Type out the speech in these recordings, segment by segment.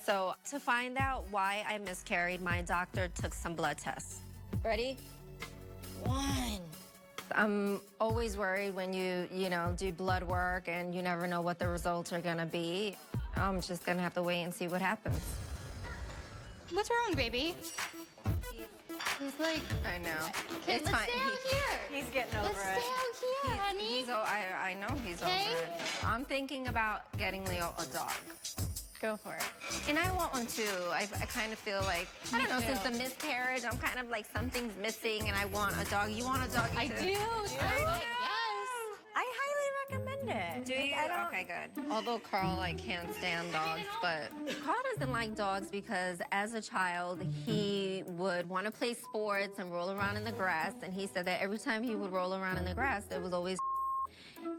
So to find out why I miscarried, my doctor took some blood tests. Ready? 1. I'm always worried when you do blood work and you never know what the results are gonna be. I'm just gonna have to wait and see what happens. What's wrong, baby? He's like, I know. Okay, let's stay out here. He's getting over Let's stay out here, honey. I know he's over it. I'm thinking about getting Leo a dog. Go for it. And I want one too. I kind of feel like, I don't know, since the miscarriage, I'm kind of like something's missing and I want a dog. You want a dog? I do. Yes. I highly recommend it. Do you? Okay, good. Although Carl can't stand dogs, but Carl doesn't like dogs because as a child, he would want to play sports and roll around in the grass. And he said that every time he would roll around in the grass, there was always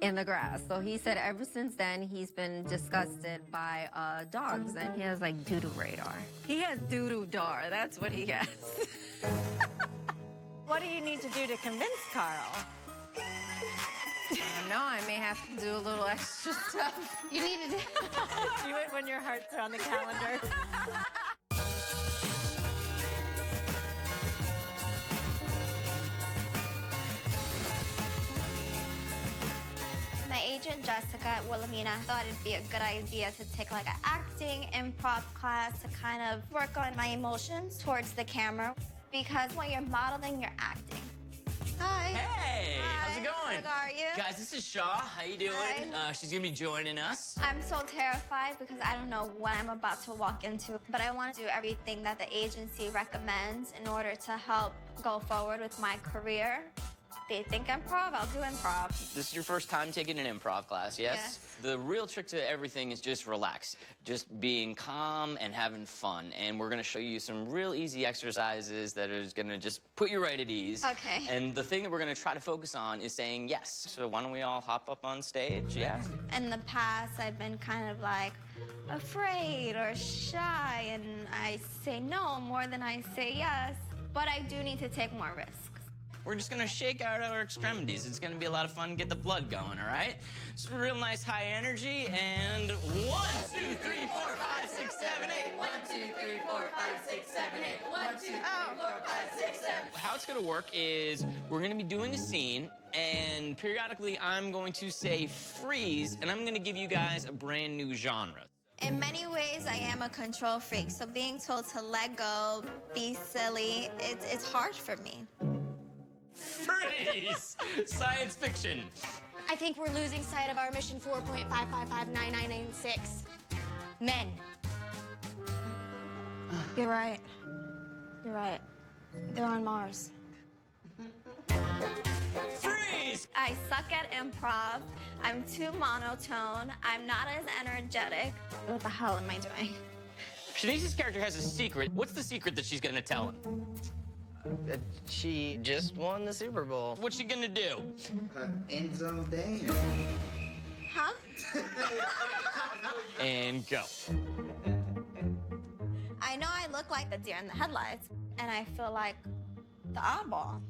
in the grass. So he said ever since then, he's been disgusted by dogs, and he has like doo-doo radar. He has doo-doo dar, that's what he has. What do you need to do to convince Carl? I know, I may have to do a little extra stuff. You need to do Do it when your hearts are on the calendar. My agent Jessica at Wilhelmina thought it'd be a good idea to take like an acting improv class to kind of work on my emotions towards the camera, because when you're modeling, you're acting. Hi. Hey, how's it going? How are you? Guys, this is Shaw. How you doing? Hi. She's gonna be joining us. I'm so terrified because I don't know what I'm about to walk into, but I want to do everything that the agency recommends in order to help go forward with my career. They think improv, I'll do improv. This is your first time taking an improv class, yes? The real trick to everything is just relax. Just being calm and having fun. And we're gonna show you some real easy exercises that are gonna just put you right at ease. Okay. And the thing that we're gonna try to focus on is saying yes. So why don't we all hop up on stage, yeah? In the past, I've been kind of like afraid or shy, and I say no more than I say yes. But I do need to take more risks. We're just gonna shake out our extremities. It's gonna be a lot of fun, get the blood going, all right? So real nice high energy, and 1, 2, 3, 4, 5, 6, 7, 8. 1, 2, 3, 4, 5, 6, 7, 8. 1, 2, 3, 4, 5, 6, 7. How it's gonna work is we're gonna be doing a scene, and periodically I'm going to say freeze, and I'm gonna give you guys a brand new genre. In many ways, I am a control freak, so being told to let go, be silly, it's hard for me. Freeze! Science fiction. I think we're losing sight of our mission 4.5559996. Men. You're right. You're right. They're on Mars. Freeze! I suck at improv. I'm too monotone. I'm not as energetic. What the hell am I doing? Shaniece's character has a secret. What's the secret that she's gonna tell him? She just won the Super Bowl. What's she gonna do? End zone dance. Huh? And go. I know I look like the deer in the headlights, and I feel like the oddball.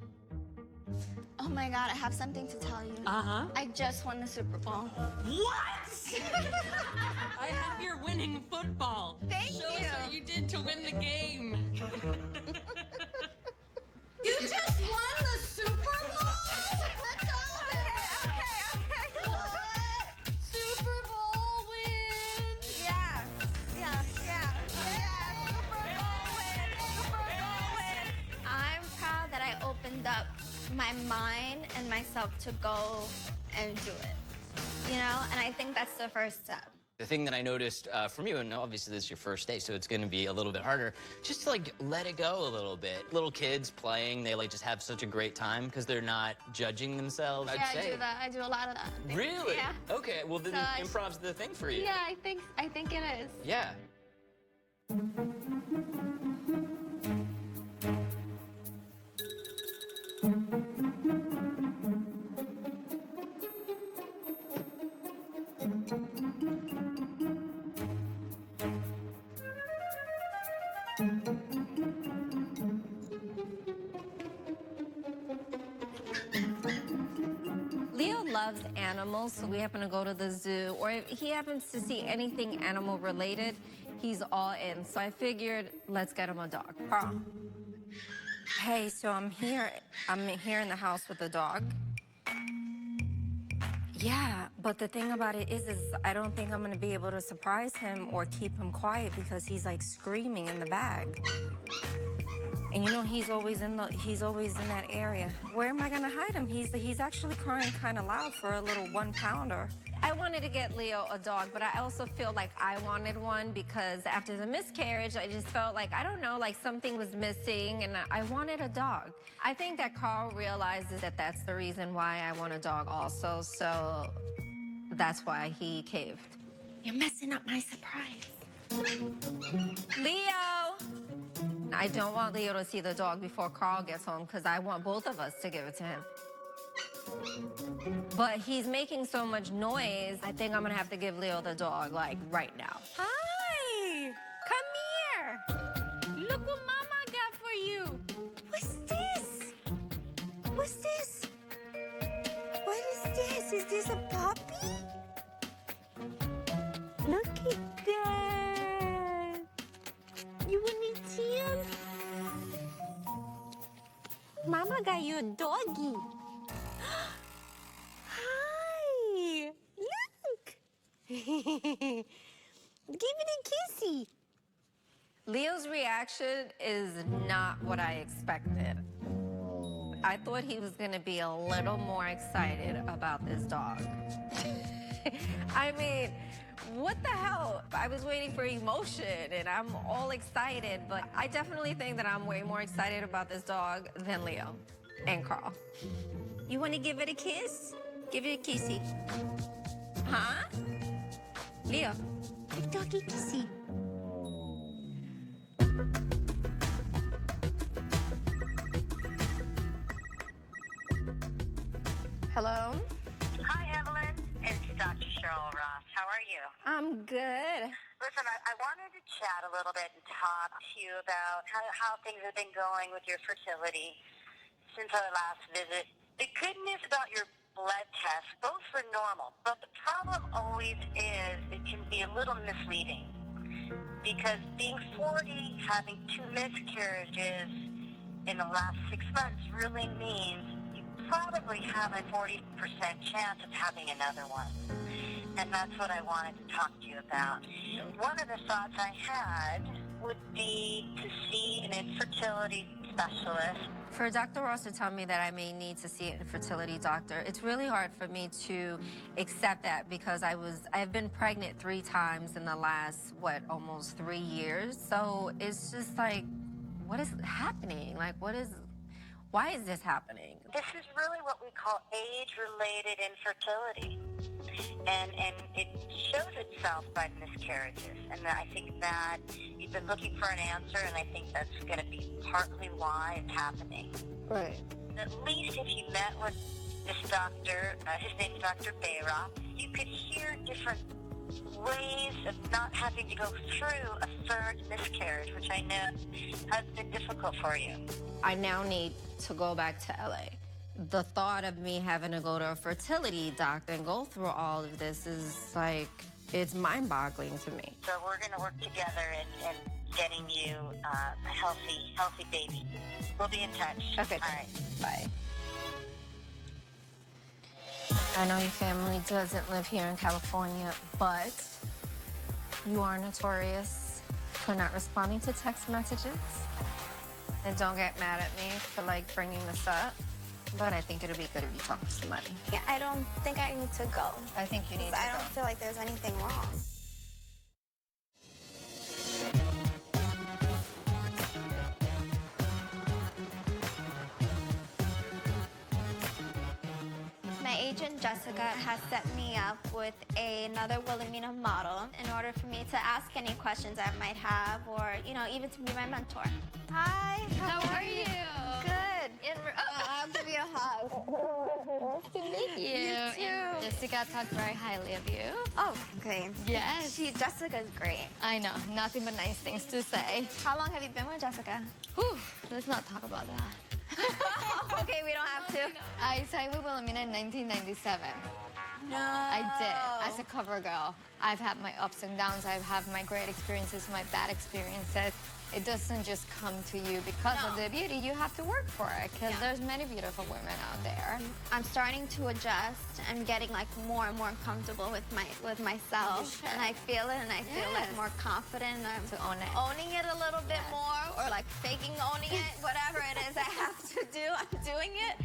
Oh my God, I have something to tell you. Uh-huh. I just won the Super Bowl. What? I have your winning football. Thank Show you. us what you did to win the game. You just won the Super Bowl? That's all of it. Okay. What? Super Bowl win. Yeah. Super Bowl win. I'm proud that I opened up my mind and myself to go and do it. You know, and I think that's the first step. The thing that I noticed from you, and obviously this is your first day, so it's gonna be a little bit harder, just to let it go a little bit. Little kids playing, they just have such a great time because they're not judging themselves. Yeah, I do that. I do a lot of that. Really? Yeah. Okay, well then So improv's the thing for you. Yeah, I think it is. Yeah. Leo loves animals, so we happen to go to the zoo, or if he happens to see anything animal related, He's all in. So I figured, let's get him a dog. Carl. Hey, so I'm here in the house with the dog. Yeah, but the thing about it is I don't think I'm gonna be able to surprise him or keep him quiet because he's like screaming in the bag. And you know he's always in that area. Where am I gonna hide him? He's actually crying kind of loud for a little 1-pounder. I wanted to get Leo a dog, but I also feel like I wanted one because after the miscarriage, I just felt like, I don't know, like something was missing and I wanted a dog. I think that Carl realizes that that's the reason why I want a dog also, so that's why he caved. You're messing up my surprise. Leo! I don't want Leo to see the dog before Carl gets home because I want both of us to give it to him. But he's making so much noise, I think I'm gonna have to give Leo the dog, like, right now. Hi! Come here! Look what Mama got for you! What's this? What's this? What is this? Is this a puppy? Look at that! You wanna see him? Mama got you a doggy. Hi! Look! Give it a kissy. Leo's reaction is not what I expected. I thought he was gonna be a little more excited about this dog. I mean, what the hell? I was waiting for emotion and I'm all excited, but I definitely think that I'm way more excited about this dog than Leo and Carl. You wanna give it a kiss? Give it a kissy. Huh? Leo, give doggy kissy. Hello? Hi, Evelyn. It's Dr. Cheryl Ross. How are you? I'm good. Listen, I wanted to chat a little bit and talk to you about how things have been going with your fertility since our last visit. The good news about your blood tests, both were normal, but the problem always is it can be a little misleading because being 40, having 2 miscarriages in the last 6 months really means you probably have a 40% chance of having another one. And that's what I wanted to talk to you about. One of the thoughts I had would be to see an infertility specialist. For Dr. Ross to tell me that I may need to see a fertility doctor, it's really hard for me to accept that because I've been pregnant 3 times in the last, almost 3 years. So it's just like, what is happening? Like, why is this happening? This is really what we call age-related infertility. And it shows itself by miscarriages. And I think that you've been looking for an answer, and I think that's going to be partly why it's happening. Right. At least if you met with this doctor, his name's Dr. Bayrock, you could hear different ways of not having to go through a 3rd miscarriage, which I know has been difficult for you. I now need to go back to LA. The thought of me having to go to a fertility doctor and go through all of this is like, it's mind-boggling to me. So we're going to work together in getting you a healthy baby. We'll be in touch. Okay. All right. Bye. I know your family doesn't live here in California, but you are notorious for not responding to text messages. And don't get mad at me for bringing this up. But I think it'll be good if you talk to somebody. Yeah, I don't think I need to go. I think you need to go. I don't feel like there's anything wrong. My agent Jessica has set me up with another Wilhelmina model in order for me to ask any questions I might have, or even to be my mentor. Hi. How are you? Good. I'll give you a hug. Nice to meet you. You too. Jessica talked very highly of you. Oh, okay. Yes. Jessica's great. I know. Nothing but nice things to say. How long have you been with Jessica? Whew. Let's not talk about that. Okay, we don't have to. I signed with Wilhelmina in 1997. No. I did, as a cover girl. I've had my ups and downs. I've had my great experiences, my bad experiences. It doesn't just come to you because of the beauty. You have to work for it because there's many beautiful women out there. I'm starting to adjust. I'm getting like more and more comfortable with myself, and I feel it, and I feel like more confident. I'm to own it. owning it a little bit more, or like faking owning it. Whatever it is I have to do, I'm doing it.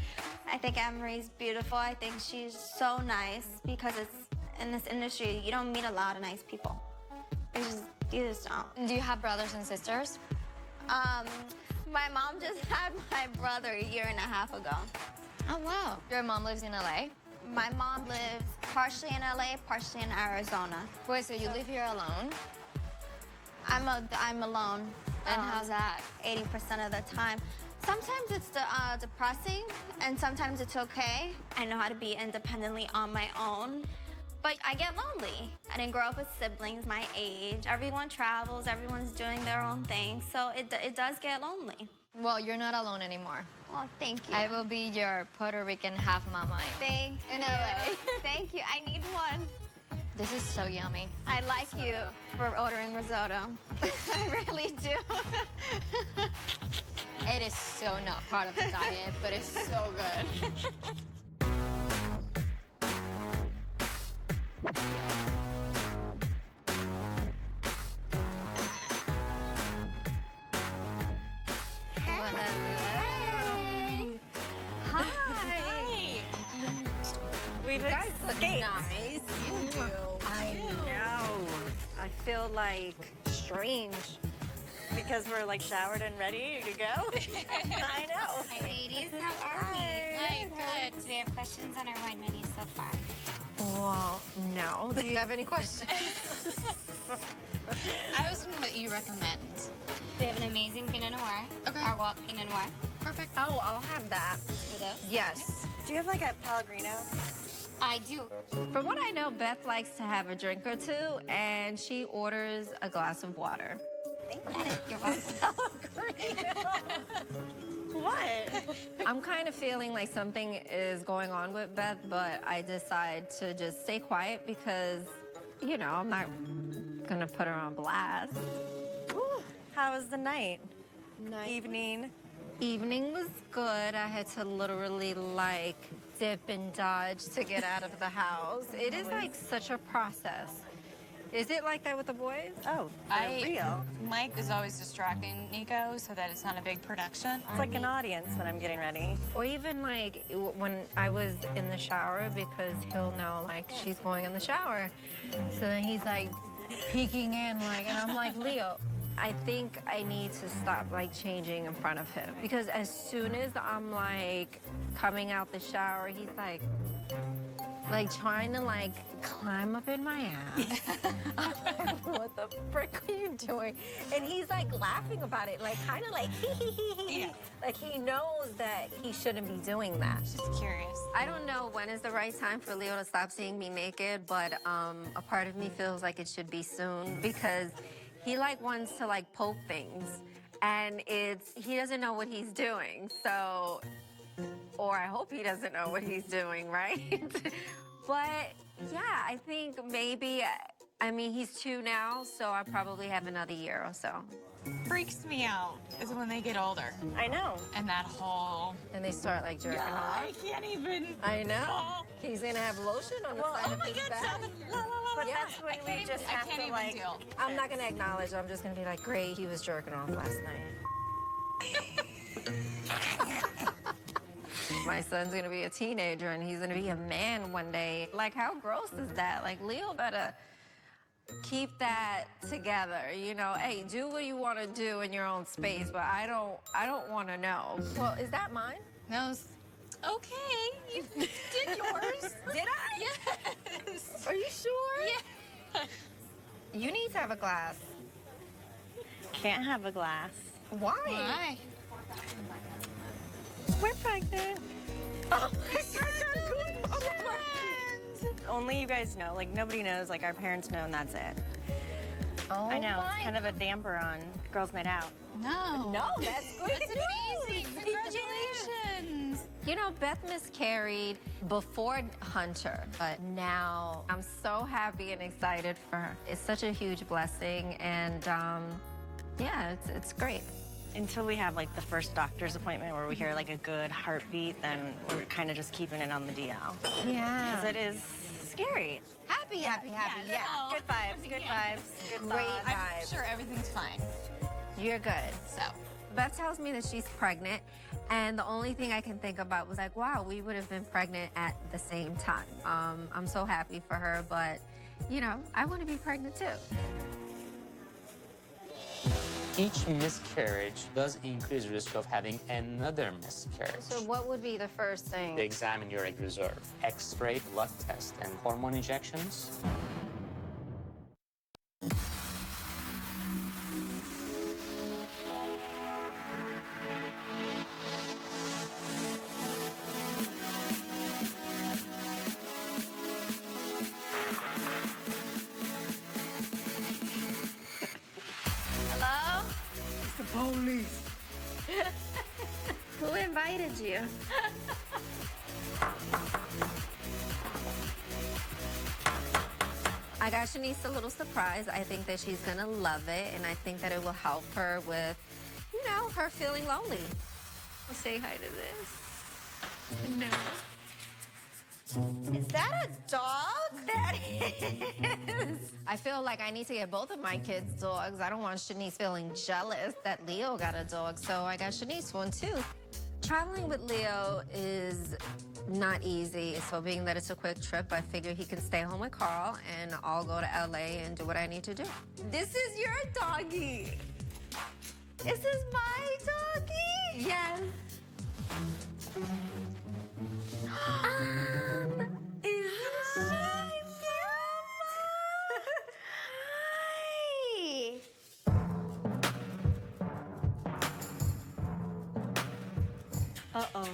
I think Anne-Marie's beautiful. I think she's so nice because it's in this industry. You don't meet a lot of nice people. You just don't. Do you have brothers and sisters? My mom just had my brother a year and a half ago. Oh, wow. Your mom lives in LA? My mom lives partially in LA, partially in Arizona. Wait, so you live here alone? I'm alone. And how's that? 80% of the time. Sometimes it's depressing, and sometimes it's okay. I know how to be independently on my own. But I get lonely. I didn't grow up with siblings my age. Everyone travels, everyone's doing their own thing, so it does get lonely. Well, you're not alone anymore. Well, thank you. I will be your Puerto Rican half mama. Thank you. In LA. Thank you. I need one. This is so yummy. I like you for ordering risotto. I really do. It is so not part of the diet, but it's so good. We've escaped. Nice. I know. I feel like strange because we're like showered and ready to go. I know. Hi, ladies. How are we? Hi, good. Do we have questions on our wine menu so far? Well, no. Do you have any questions? I was wondering what you recommend. We have an amazing Pinot Noir. Okay. Our Walt Pinot Noir. Perfect. Oh, I'll have that. For those? Yes. Do you have like a Pellegrino? I do. From what I know, Beth likes to have a drink or two, and she orders a glass of water. You're welcome. What? I'm kind of feeling like something is going on with Beth, but I decide to just stay quiet because, you know, I'm not gonna put her on blast. Ooh, how was the night? Evening? Evening was good. I had to literally like dip and dodge to get out of the house. It is like such a process. Is it like that with the boys? Oh, for real. Mike is always distracting Nico so that it's not a big production. It's like an audience when I'm getting ready. Or even like when I was in the shower, because he'll know like she's going in the shower. So then he's like peeking in like, and I'm like, Leo, I think I need to stop like changing in front of him, because as soon as I'm like coming out the shower, he's like trying to like climb up in my ass. I'm like, what the frick are you doing? And he's like laughing about it, like kind of like hee. Like he knows that he shouldn't be doing that. Just curious. I don't know when is the right time for Leo to stop seeing me naked, but a part of me feels like it should be soon, because he like wants to like poke things, and he doesn't know what he's doing. So, or I hope he doesn't know what he's doing, right? But yeah, I think maybe, I mean, he's 2 now, so I probably have another year or so. Freaks me out is when they get older. I know. And that whole... And they start like jerking off. I can't even... I know. He's gonna have lotion on the side of his back. But that's when we just have to like... Deal. I'm not gonna acknowledge. I'm just gonna be like, great, he was jerking off last night. My son's gonna be a teenager and he's gonna be a man one day. Like, how gross is that? Like, Leo better keep that together, you know? Hey, do what you want to do in your own space, but I don't want to know. Well, is that mine? No. Okay, you did yours. Did I? Yes. Are you sure? Yeah. You need to have a glass. Can't have a glass. Why? Why? We're pregnant. Oh my God, only you guys know. Like, nobody knows. Like, our parents know, and that's it. Oh, I know, it's kind of a damper on Girls Night Out. No. No, that's great. That's amazing. Congratulations. You know, Beth miscarried before Hunter, but now I'm so happy and excited for her. It's such a huge blessing, and yeah, it's great. Until we have like the first doctor's appointment where we hear like a good heartbeat, then we're kind of just keeping it on the DL. Yeah. Because it is scary. Happy. Yeah. Good vibes, good Great thoughts. I'm vibes. sure everything's fine. You're good. So. Beth tells me that she's pregnant, and the only thing I can think about was like, wow, we would have been pregnant at the same time. I'm so happy for her, but, you know, I want to be pregnant too. Each miscarriage does increase risk of having another miscarriage. So what would be the first thing? They examine your egg reserve, X-ray, blood test, and hormone injections. Hello? It's the police. Who invited you? I got Shaniece a little surprise. I think that she's gonna love it, and I think that it will help her with, you know, her feeling lonely. I'll say hi to this. No. Is that a dog? That is. I feel like I need to get both of my kids dogs. I don't want Shaniece feeling jealous that Leo got a dog, so I got Shaniece one too. Traveling with Leo is not easy, so being that it's a quick trip, I figure he can stay home with Carl and I'll go to LA and do what I need to do. This is your doggy. This is my doggy? Yes. Uh-oh.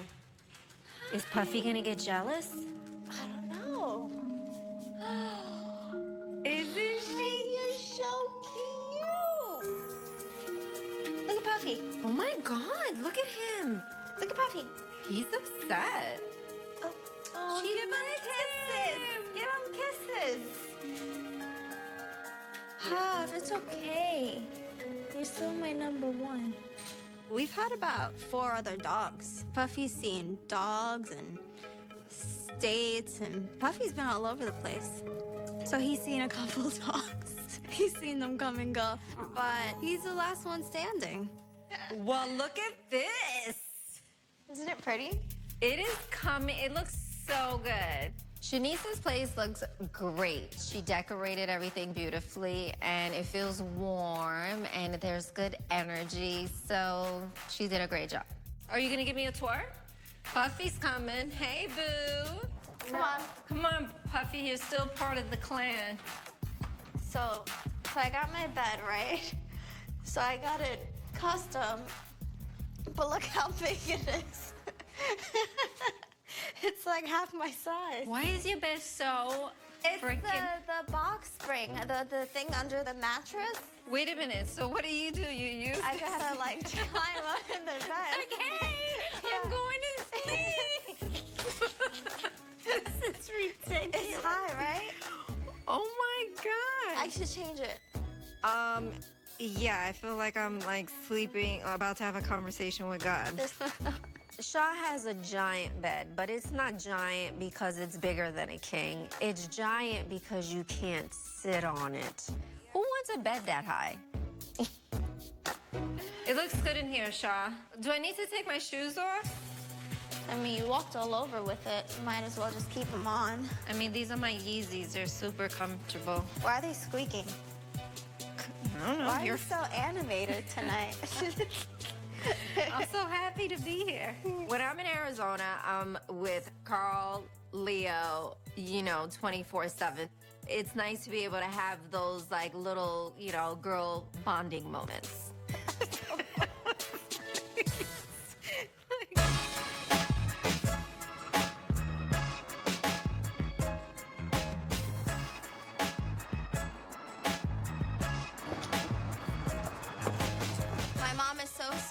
Is Puffy gonna get jealous? I don't know. Isn't she? You're so cute. Look at Puffy. Oh my God, look at him. Look at Puffy. He's upset. Oh, She give him kisses. Puff, it's okay. You're still my number one. We've had about 4 other dogs. Puffy's seen dogs and states, and Puffy's been all over the place. So he's seen a couple dogs. He's seen them come and go, but he's the last one standing. Well, look at this. Isn't it pretty? It is coming. It looks so good. Shanice's place looks great. She decorated everything beautifully, and it feels warm, and there's good energy, so she did a great job. Are you gonna give me a tour? Puffy's coming. Hey, boo. Come on. Come on, Puffy. You're still part of the clan. So I got my bed, right? So I got it custom, but look how big it is. It's like half my size. Why is your bed so It's freaking... the box spring, the thing under the mattress. Wait a minute. So what do? You use I gotta like climb up in the bed. Okay, I'm going to sleep. This is ridiculous. It's high, right? Oh my God. I should change it. Yeah, I feel like I'm like sleeping, about to have a conversation with God. Shaw has a giant bed, but it's not giant because it's bigger than a king. It's giant because you can't sit on it. Who wants a bed that high? It looks good in here, Shaw. Do I need to take my shoes off? I mean, you walked all over with it. Might as well just keep them on. I mean, these are my Yeezys. They're super comfortable. Why are they squeaking? I don't know. Why are you so animated tonight? I'm so happy to be here. When I'm in Arizona, I'm with Carl, Leo, you know, 24/7. It's nice to be able to have those like little, you know, girl bonding moments.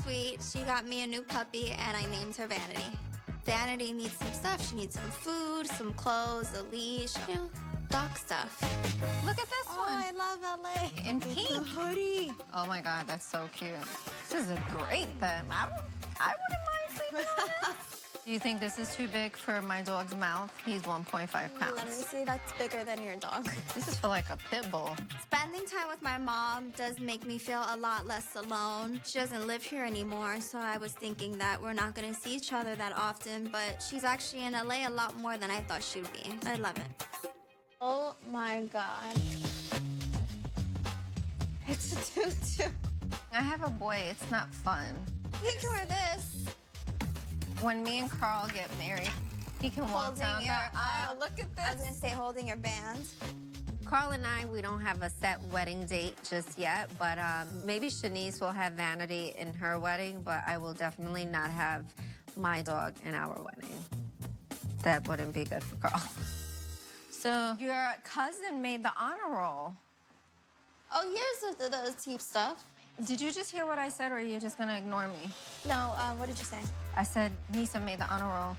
sweet. She got me a new puppy, and I named her Vanity. Vanity needs some stuff. She needs some food, some clothes, a leash, you know, dog stuff. Look at this one. I love LA. In pink. The hoodie. Oh my God, that's so cute. This is a great thing. I wouldn't mind sleeping on this. Do you think this is too big for my dog's mouth? He's 1.5 pounds. Let me see, that's bigger than your dog. This is for like a pit bull. Spending time with my mom does make me feel a lot less alone. She doesn't live here anymore, so I was thinking that we're not gonna see each other that often, but she's actually in LA a lot more than I thought she would be. I love it. Oh my God. It's a tutu. I have a boy, it's not fun. You can wear this. When me and Carl get married, he can walk down the aisle. Look at this. I was gonna say holding your band. Carl and I, we don't have a set wedding date just yet, but maybe Shaniece will have Vanity in her wedding, but I will definitely not have my dog in our wedding. That wouldn't be good for Carl. So your cousin made the honor roll. Oh, here's the cheap stuff. Did you just hear what I said, or are you just gonna ignore me? No, what did you say? I said Nisa made the honor roll.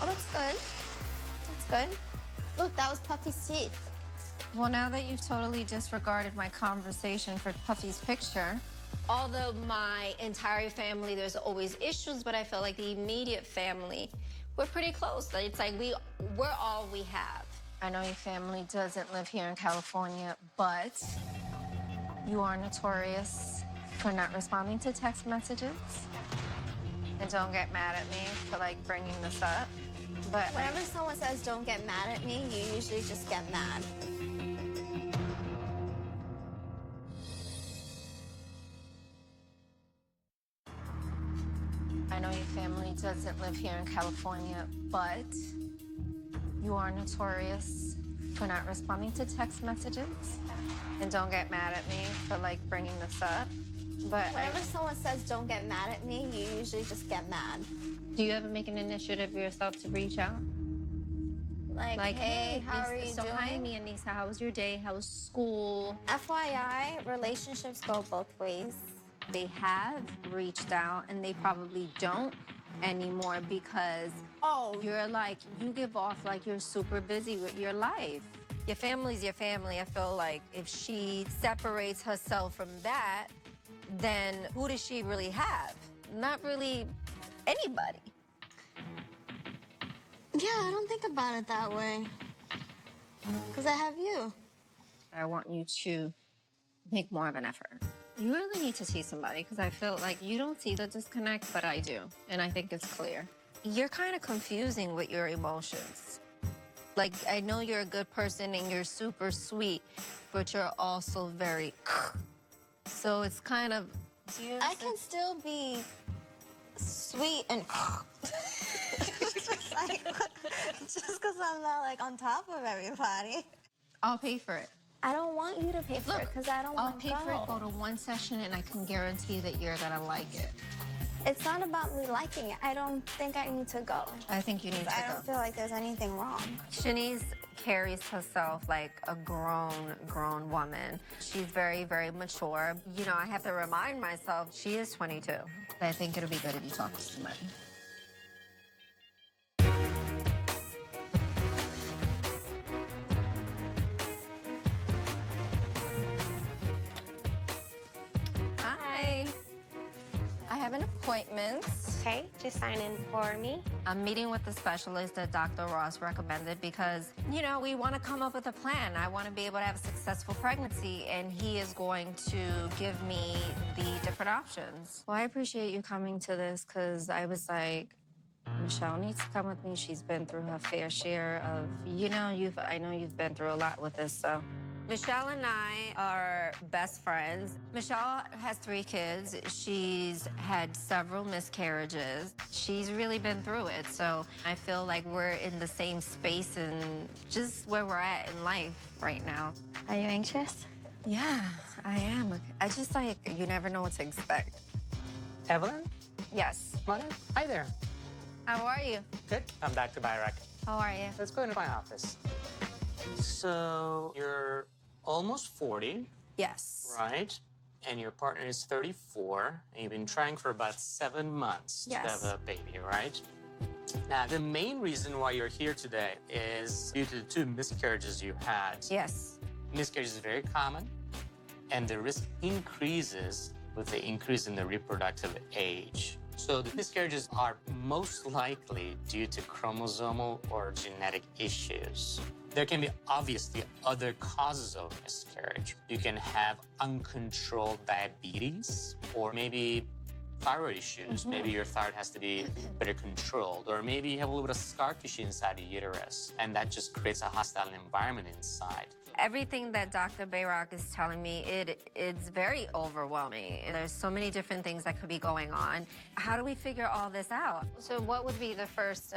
Oh, that's good. That's good. Look, that was Puffy's teeth. Well, now that you've totally disregarded my conversation for Puffy's picture, although my entire family, there's always issues, but I feel like the immediate family, we're pretty close. It's like we're all we have. I know your family doesn't live here in California, but you are notorious for not responding to text messages. And don't get mad at me for like bringing this up. But whenever someone says don't get mad at me, you usually just get mad. I know your family doesn't live here in California, but you are notorious for not responding to text messages. And don't get mad at me for like bringing this up. But whenever someone says don't get mad at me, you usually just get mad. Do you ever make an initiative yourself to reach out? Like hey, how are you doing? Hi, me and Nisa, how was your day? How was school? FYI, relationships go both ways. They have reached out, and they probably don't anymore because you're like, you give off like you're super busy with your life. Your family's your family. I feel like if she separates herself from that, then who does she really have? Not really anybody. Yeah, I don't think about it that way. Because I have you. I want you to make more of an effort. You really need to see somebody because I feel like you don't see the disconnect, but I do. And I think it's clear. You're kind of confusing with your emotions. Like, I know you're a good person and you're super sweet, but you're also very... So it's kind of... I can still be sweet and... just because I'm not, like, on top of everybody. I'll pay for it. I don't want you to pay for it because I don't want to go. I'll pay for it, go to one session, and I can guarantee that you're going to like it. It's not about me liking it. I don't think I need to go. I think you need to go. I don't feel like there's anything wrong. Shaniece carries herself like a grown woman. She's very, very mature. You know, I have to remind myself she is 22. I think it'll be good if you talk to somebody. Hi. I have an appointment. Okay, just sign in for me. I'm meeting with the specialist that Dr. Ross recommended because, you know, we want to come up with a plan. I want to be able to have a successful pregnancy, and he is going to give me the different options. Well, I appreciate you coming to this because I was like, Michelle needs to come with me. She's been through her fair share of, you know, I know you've been through a lot with this, so. Michelle and I are best friends. Michelle has 3 kids. She's had several miscarriages. She's really been through it. So I feel like we're in the same space and just where we're at in life right now. Are you anxious? Yeah, I am. I just like, you never know what to expect. Evelyn? Yes. Come on in. Hi there. How are you? Good. I'm Dr. Byrak. How are you? Let's go into my office. So you're almost 40. Yes. Right. and your partner is 34, and you've been trying for about 7 months to have a baby, right? Now, the main reason why you're here today is due to the 2 miscarriages you had. Yes. Miscarriage is very common, and the risk increases with the increase in the reproductive age. So the miscarriages are most likely due to chromosomal or genetic issues. There can be obviously other causes of miscarriage. You can have uncontrolled diabetes, or maybe thyroid issues. Maybe your thyroid has to be better controlled, or maybe you have a little bit of scar tissue inside the uterus, and that just creates a hostile environment inside. Everything that Dr. Bayrock is telling me, it's very overwhelming. There's so many different things that could be going on. How do we figure all this out? So what would be the first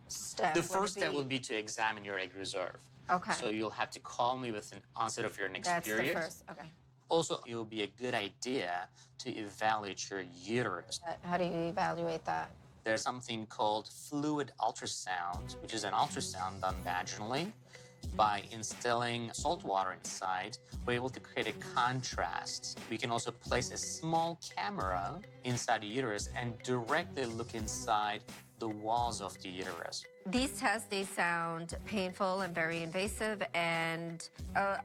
step? The first step would be to examine your egg reserve. Okay. So you'll have to call me with an onset of your next period. That's the first, okay. Also, it will be a good idea to evaluate your uterus. How do you evaluate that? There's something called fluid ultrasound, which is an ultrasound done vaginally. By instilling salt water inside, we're able to create a contrast. We can also place a small camera inside the uterus and directly look inside the walls of the uterus. These tests, they sound painful and very invasive, and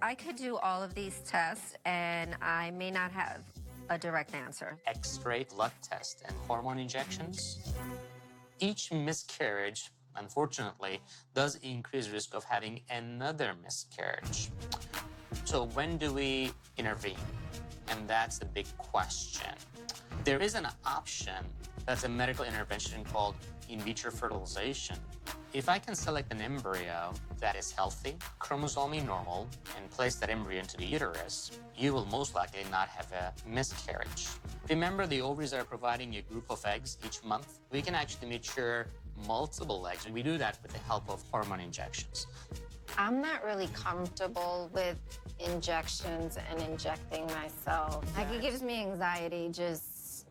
I could do all of these tests, and I may not have a direct answer. X-ray, blood test, and hormone injections. Each miscarriage, unfortunately, does increase risk of having another miscarriage. So when do we intervene? And that's the big question. There is an option that's a medical intervention called in vitro fertilization. If I can select an embryo that is healthy, chromosomally normal, and place that embryo into the uterus, you will most likely not have a miscarriage. Remember, the ovaries are providing you a group of eggs each month. We can actually mature multiple eggs, and we do that with the help of hormone injections. I'm not really comfortable with injections and injecting myself. Like, it gives me anxiety just...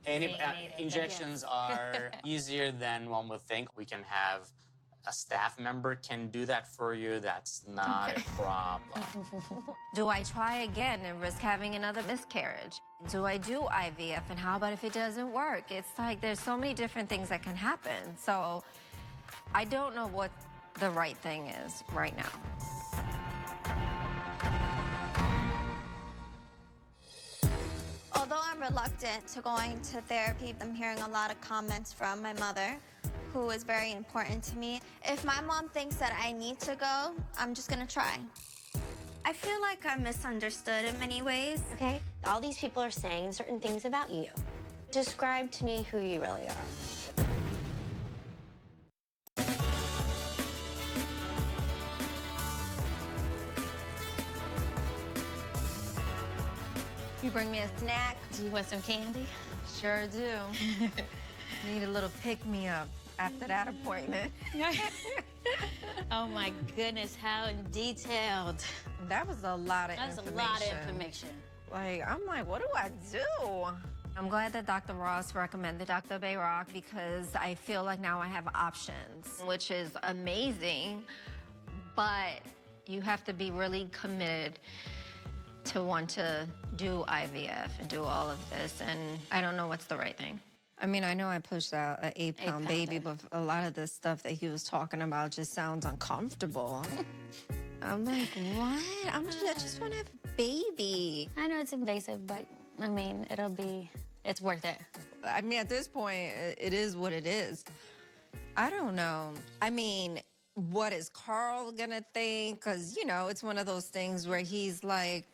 Injections are easier than one would think. We can have a staff member can do that for you. That's not a problem. Do I try again and risk having another miscarriage? Do I do IVF, and how about if it doesn't work? It's like there's so many different things that can happen. So I don't know what the right thing is right now. Although I'm reluctant to going to therapy, I'm hearing a lot of comments from my mother, who is very important to me. If my mom thinks that I need to go, I'm just gonna try. I feel like I'm misunderstood in many ways. Okay, all these people are saying certain things about you. Describe to me who you really are. You bring me a snack? Do you want some candy? Sure do. Need a little pick-me-up after that appointment. Oh my goodness, how detailed. That was a lot of That's information. a lot of information. Like, I'm like, what do I do? I'm glad that Dr. Ross recommended Dr. Bayrock because I feel like now I have options, which is amazing. But you have to be really committed to want to do IVF and do all of this, and I don't know what's the right thing. I mean, I know I pushed out an 8-pound baby, but a lot of the stuff that he was talking about just sounds uncomfortable. I'm like, what? I just want to have a baby. I know it's invasive, but I mean, it's worth it. I mean, at this point, it is what it is. I don't know. I mean, what is Carl gonna think? Because, you know, it's one of those things where he's like,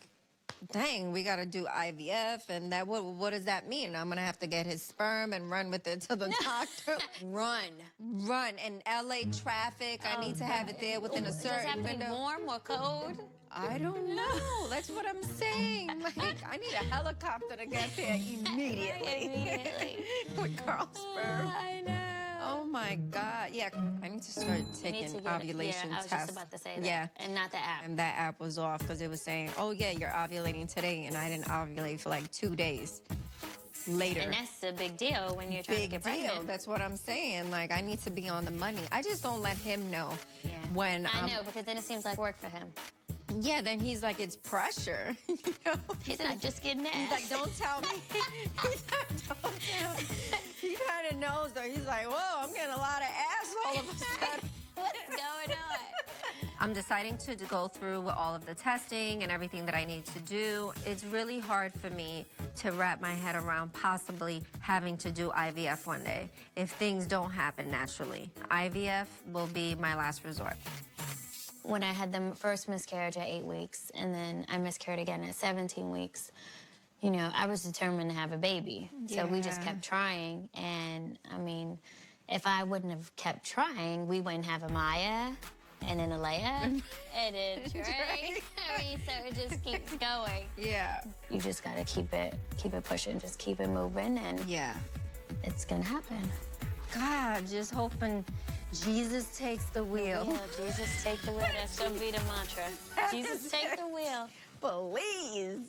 dang, we got to do IVF, and that what does that mean? I'm going to have to get his sperm and run with it to the doctor? Run. In LA traffic, I need to have it there within a certain window. Does it have to be warm or cold? I don't know. That's what I'm saying. Like, I need a helicopter to get there immediately. With Carl's sperm. I know. Oh my God. Yeah, I need to start taking ovulation tests. I was just about to say that. Yeah. And not the app. And that app was off because it was saying, oh yeah, you're ovulating today, and I didn't ovulate for like 2 days later. And that's a big deal when you're trying to get pregnant. That's what I'm saying. Like, I need to be on the money. I just don't let him know when I know, because then it seems like work for him. Yeah, then he's like, it's pressure. You know? He's not just getting ass. He's like, don't tell me. He's like, don't tell me. He kind of knows, though. He's like, whoa, I'm getting a lot of ass all of a sudden. What is going on? I'm deciding to go through with all of the testing and everything that I need to do. It's really hard for me to wrap my head around possibly having to do IVF one day if things don't happen naturally. IVF will be my last resort. When I had the first miscarriage at 8 weeks, and then I miscarried again at 17 weeks, you know, I was determined to have a baby. So we just kept trying. And I mean, if I wouldn't have kept trying, we wouldn't have a Maya and then a Leia and then Drake. I mean, so it just keeps going. Yeah. You just gotta keep it pushing, just keep it moving, and it's gonna happen. God, just hoping Jesus takes the wheel. Yeah, Jesus take the wheel. That's gonna be the mantra. Jesus take the wheel. Please.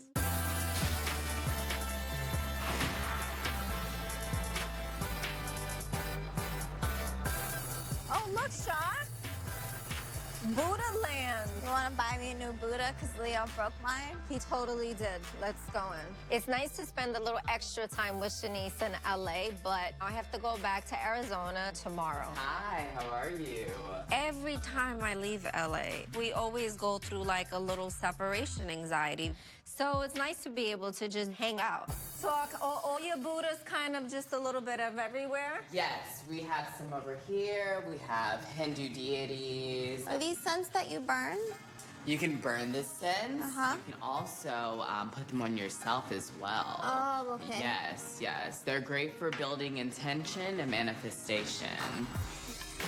Oh, look, Sean. Buddha land. You want to buy me a new Buddha because Leo broke mine? He totally did. Let's go in. It's nice to spend a little extra time with Shaniece in LA, but I have to go back to Arizona tomorrow. Hi, how are you? Every time I leave LA, we always go through like a little separation anxiety. So it's nice to be able to just hang out. So all your Buddhas kind of just a little bit of everywhere? Yes, we have some over here. We have Hindu deities. Are these scents that you burn? You can burn the scents. Uh-huh. You can also put them on yourself as well. Oh, okay. Yes, yes. They're great for building intention and manifestation.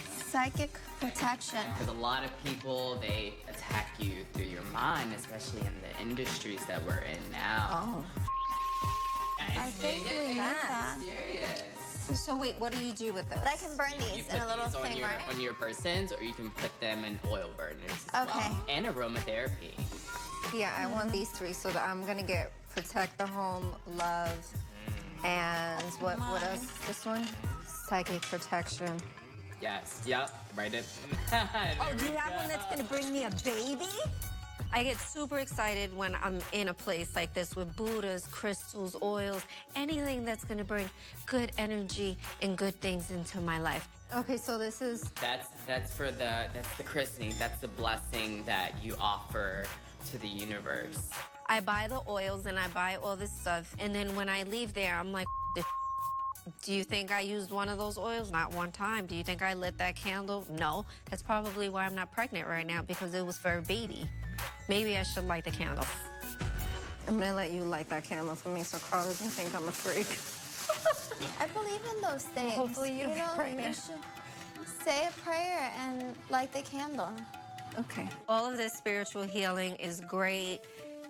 Psychic protection. Because a lot of people, they attack you through your mind, especially in the industries that we're in now. Oh. I think we need that. Serious. So wait, what do you do with this? But I can burn You these put in a little these thing, right? on your persons, or you can put them in oil burners as Okay. well. And aromatherapy. Yeah, I want these three, so that I'm gonna get protect the home, love, and what else? This one? Psychic protection. Yes, yep, right it. Oh, do you have one that's gonna bring me a baby? I get super excited when I'm in a place like this with Buddhas, crystals, oils, anything that's gonna bring good energy and good things into my life. Okay, so this is... That's the christening. That's the blessing that you offer to the universe. I buy the oils and I buy all this stuff, and then when I leave there, I'm like, do you think I used one of those oils? Not one time. Do you think I lit that candle? No. That's probably why I'm not pregnant right now, because it was for a baby. Maybe I should light the candle. I'm gonna let you light that candle for me so Carl doesn't think I'm a freak. I believe in those things. Hopefully you don't get You pregnant. should say a prayer and light the candle. Okay. All of this spiritual healing is great.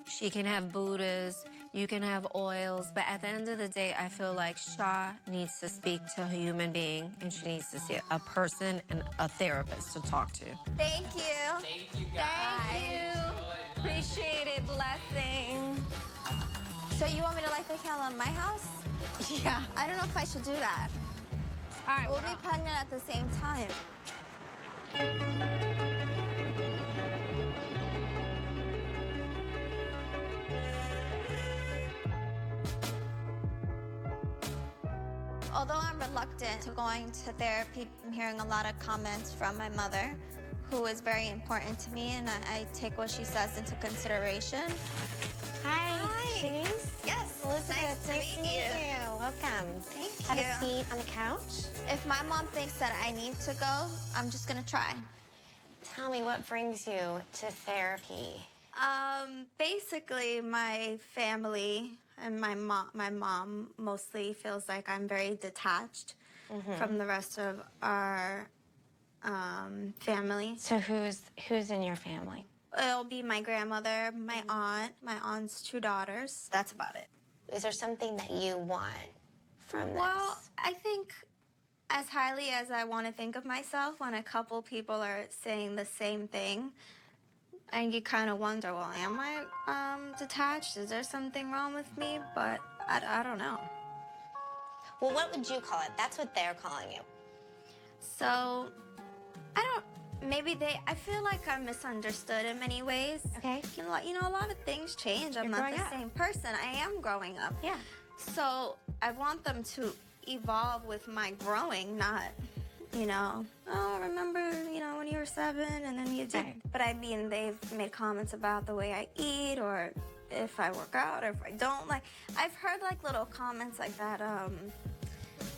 She can have Buddhas, you can have oils, but at the end of the day, I feel like Shah needs to speak to a human being, and she needs to see a person and a therapist to talk to. Thank you. Thank you, guys. Thank you. Appreciate it. Blessing. So you want me to light the candle in my house? Yeah. I don't know if I should do that. All right. We'll be pregnant at the same time. Although I'm reluctant to going to therapy, I'm hearing a lot of comments from my mother, who is very important to me, and I take what she says into consideration. Hi, Shaniece. Yes, Elizabeth, nice to meet you. Welcome. Thank Have you. a seat on the couch. If my mom thinks that I need to go, I'm just gonna try. Tell me, what brings you to therapy? Basically, my family and my mom mostly feels like I'm very detached from the rest of our family. So who's in your family? It'll be my grandmother, my aunt's 2 daughters. That's about it. Is there something that you want from this? Well, I think as highly as I want to think of myself, when a couple people are saying the same thing, and you kind of wonder, well, am I detached? Is there something wrong with me? But I don't know. Well, what would you call it? That's what they're calling you. So, maybe I feel like I'm misunderstood in many ways. Okay. You know, a lot of things change. I'm not the same person. I am growing up. Yeah. So I want them to evolve with my growing, not, oh, remember, when you were 7 and then you did. Right. But I mean, they've made comments about the way I eat or if I work out or if I don't. Like, I've heard like little comments like that.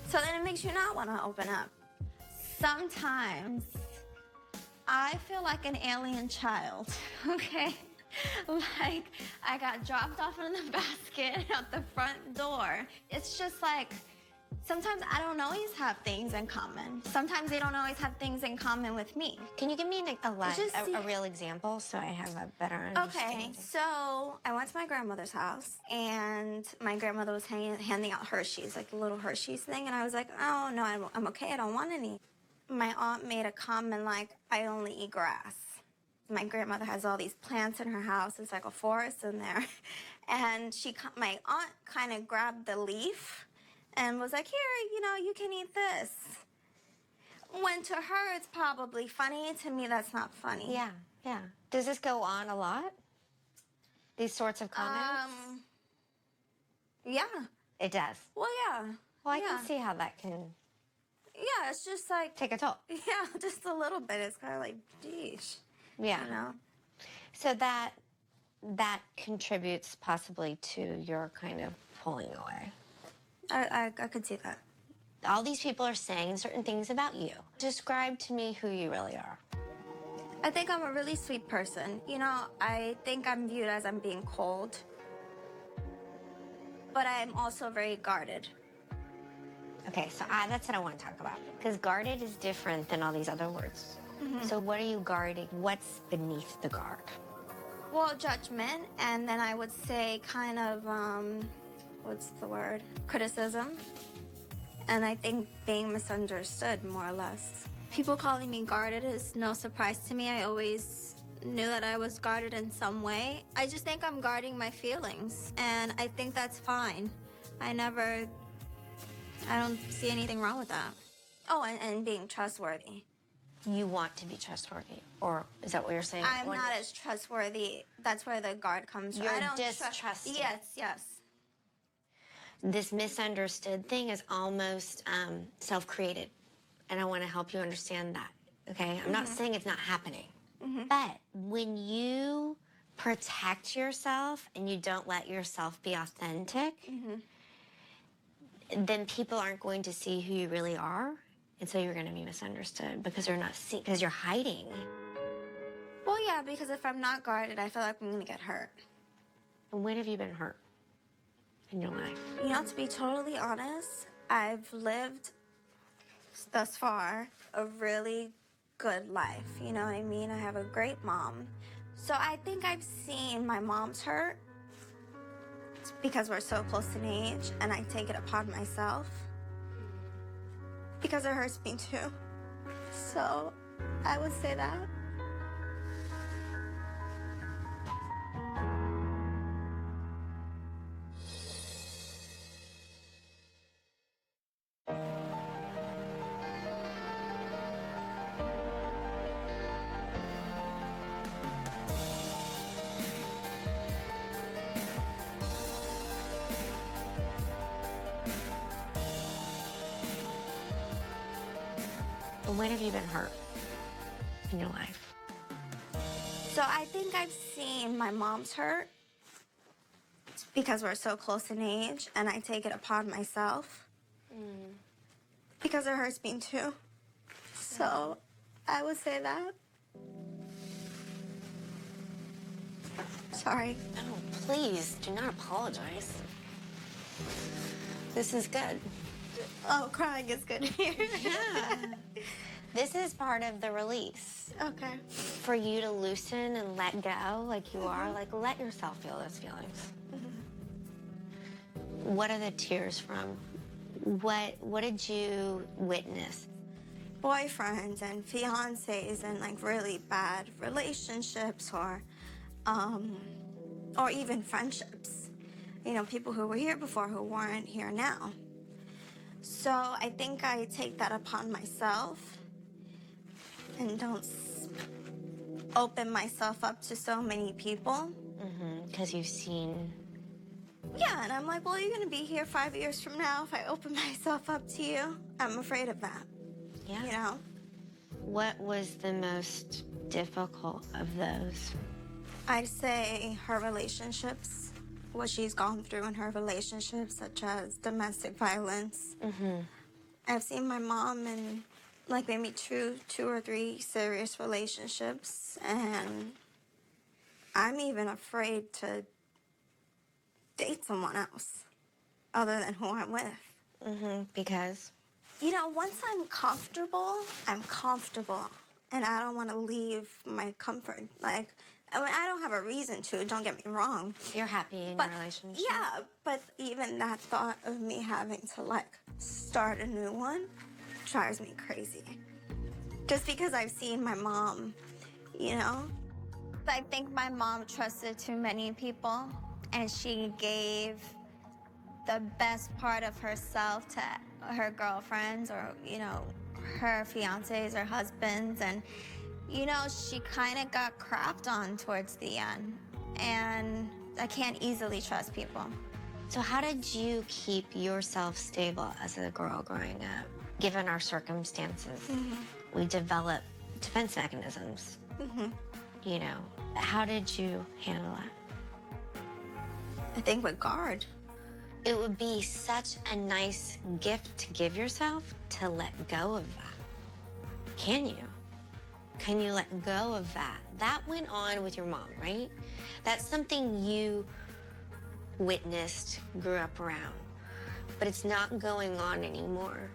So then it makes you not want to open up. Sometimes I feel like an alien child, okay? Like, I got dropped off in the basket at the front door. It's just like, sometimes I don't always have things in common. Sometimes they don't always have things in common with me. Can you give me a real example so I have a better understanding? Okay, so I went to my grandmother's house, and my grandmother was handing out Hershey's, like the little Hershey's thing, and I was like, oh, no, I'm okay, I don't want any. My aunt made a comment like, I only eat grass. My grandmother has all these plants in her house. It's like a forest in there. And my aunt kind of grabbed the leaf and was like, here, you can eat this. When to her, it's probably funny. To me, that's not funny. Yeah, yeah. Does this go on a lot? These sorts of comments? Yeah. It does? Well, yeah. Well, I can see how that can... Yeah, it's just like... Take a toll. Yeah, just a little bit. It's kind of like, geesh. Yeah. So that contributes possibly to your kind of pulling away. I could see that. All these people are saying certain things about you. Describe to me who you really are. I think I'm a really sweet person. I think I'm viewed as I'm being cold. But I'm also very guarded. Okay, so that's what I want to talk about. Because guarded is different than all these other words. Mm-hmm. So what are you guarding? What's beneath the guard? Well, judgment, and then I would say kind of, what's the word? Criticism. And I think being misunderstood, more or less. People calling me guarded is no surprise to me. I always knew that I was guarded in some way. I just think I'm guarding my feelings, and I think that's fine. I don't see anything wrong with that. Oh, and being trustworthy. You want to be trustworthy, or is that what you're saying? I'm not as trustworthy. That's where the guard comes from. You're I don't distrusting. Yes. This misunderstood thing is almost self-created, and I want to help you understand that, okay? I'm not saying it's not happening, but when you protect yourself and you don't let yourself be authentic, then people aren't going to see who you really are. And so you're going to be misunderstood because because you're hiding. Well, yeah, because if I'm not guarded, I feel like I'm going to get hurt. And when have you been hurt in your life? To be totally honest, I've lived thus far a really good life. You know what I mean? I have a great mom. So I think I've seen my mom's hurt because we're so close in age, and I take it upon myself. Because it hurts me too. So I would say that. When have you been hurt in your life? So I think I've seen my mom's hurt because we're so close in age, and I take it upon myself. Because it hurts me too. So I would say that. Sorry. No, please, do not apologize. This is good. Oh, crying is good here. Yeah. This is part of the release. Okay. For you to loosen and let go like you are, like let yourself feel those feelings. What are the tears from? What did you witness? Boyfriends and fiancés and like really bad relationships or even friendships. People who were here before who weren't here now. So I think I take that upon myself and don't open myself up to so many people. Because you've seen. Yeah, and I'm like, well, you're gonna be here 5 years from now if I open myself up to you. I'm afraid of that. Yeah. You know? What was the most difficult of those? I'd say her relationships, what she's gone through in her relationships, such as domestic violence. I've seen my mom in like maybe two or three serious relationships, and I'm even afraid to date someone else other than who I'm with. Because? You know, once I'm comfortable, and I don't want to leave my comfort. Like, I mean, I don't have a reason to, don't get me wrong. You're happy in your relationship? Yeah, but even that thought of me having to, like, start a new one drives me crazy. Just because I've seen my mom, you know? I think my mom trusted too many people, and she gave the best part of herself to her girlfriends or, you know, her fiancés or husbands. And, you know, she kind of got crapped on towards the end. And I can't easily trust people. So how did you keep yourself stable as a girl growing up? Given our circumstances, we develop defense mechanisms. You know, how did you handle that? I think with guard. It would be such a nice gift to give yourself to let go of that. Can you? Can you let go of that? That went on with your mom, right? That's something you witnessed, grew up around, but it's not going on anymore.